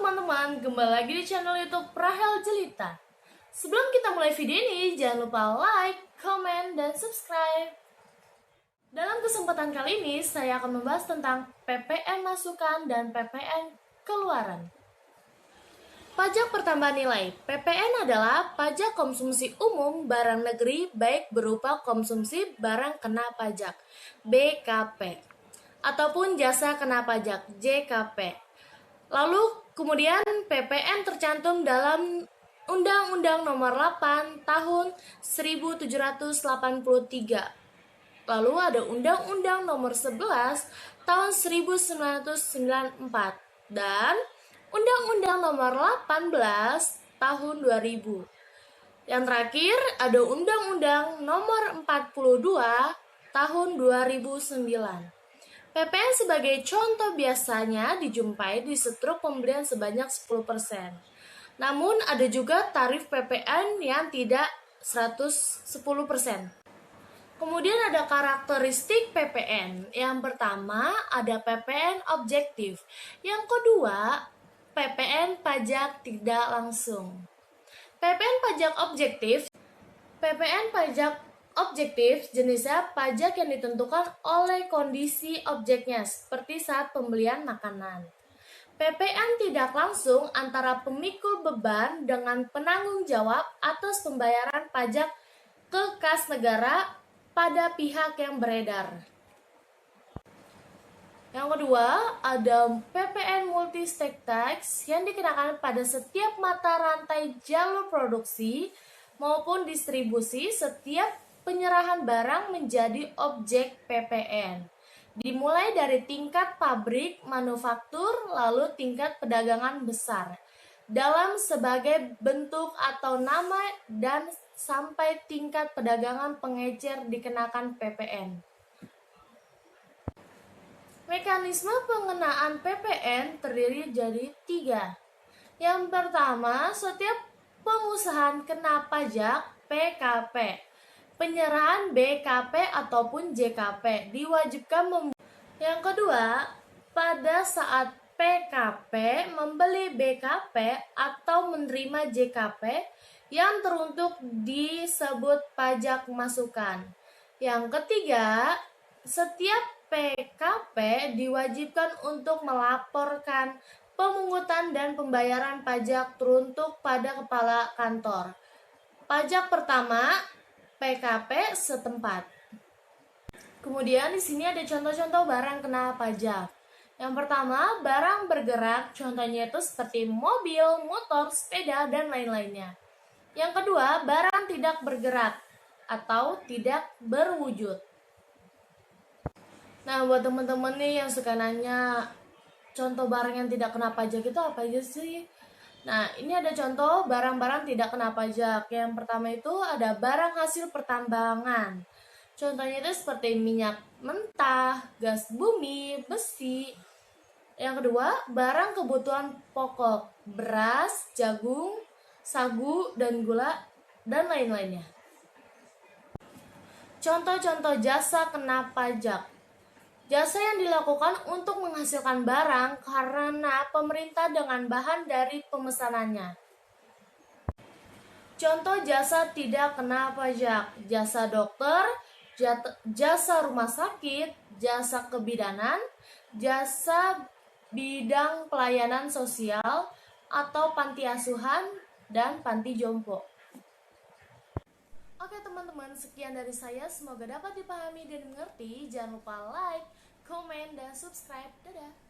teman-teman, kembali lagi di channel YouTube Rahel Jelita. Sebelum kita mulai video ini, jangan lupa like, comment, dan subscribe. Dalam kesempatan kali ini, saya akan membahas tentang PPN masukan dan PPN keluaran. Pajak pertambahan nilai. PPN adalah pajak konsumsi umum barang negeri baik berupa konsumsi barang kena pajak (BKP) ataupun jasa kena pajak (JKP). Lalu kemudian PPN tercantum dalam Undang-Undang Nomor 8 Tahun 1783. Lalu ada Undang-Undang Nomor 11 Tahun 1994 dan Undang-Undang Nomor 18 Tahun 2000. Yang terakhir ada Undang-Undang Nomor 42 Tahun 2009. PPN sebagai contoh biasanya dijumpai di struk pembelian sebanyak 10%. Namun ada juga tarif PPN yang tidak 110%. Kemudian ada karakteristik PPN. Yang pertama ada PPN objektif. Yang kedua PPN pajak tidak langsung. PPN pajak objektif. PPN pajak objektif jenisnya pajak yang ditentukan oleh kondisi objeknya seperti saat pembelian makanan. PPN tidak langsung antara pemikul beban dengan penanggung jawab atas pembayaran pajak ke kas negara pada pihak yang beredar. Yang kedua, ada PPN multi-stake tax yang dikenakan pada setiap mata rantai jalur produksi maupun distribusi setiap penyerahan barang menjadi objek PPN. Dimulai dari tingkat pabrik, manufaktur, lalu tingkat perdagangan besar. Dalam sebagai bentuk atau nama dan sampai tingkat perdagangan pengecer dikenakan PPN. Mekanisme pengenaan PPN terdiri dari 3. Yang pertama, setiap pengusahaan kena pajak PKP. Penyerahan BKP ataupun JKP diwajibkan Yang kedua, pada saat PKP membeli BKP atau menerima JKP yang teruntuk disebut pajak masukan. Yang ketiga, setiap PKP diwajibkan untuk melaporkan pemungutan dan pembayaran pajak teruntuk pada kepala kantor pajak pertama PKP setempat. Kemudian di sini ada contoh-contoh barang kena pajak. Yang pertama, barang bergerak, contohnya itu seperti mobil, motor, sepeda, dan lain-lainnya. Yang kedua, barang tidak bergerak atau tidak berwujud. Nah, buat teman-teman nih yang suka nanya, contoh barang yang tidak kena pajak itu apa aja sih? Nah, ini ada contoh barang-barang tidak kena pajak. Yang pertama itu ada barang hasil pertambangan. Contohnya itu seperti minyak mentah, gas bumi, besi. Yang kedua, barang kebutuhan pokok, beras, jagung, sagu, dan gula, dan lain-lainnya. Contoh-contoh jasa kena pajak. Jasa yang dilakukan untuk menghasilkan barang karena pemerintah dengan bahan dari pemesanannya. Contoh jasa tidak kena pajak: jasa dokter, jasa rumah sakit, jasa kebidanan, jasa bidang pelayanan sosial atau panti asuhan dan panti jompo. Oke teman-teman, sekian dari saya. Semoga dapat dipahami dan dimengerti. Jangan lupa like, komen, dan subscribe. Dadah!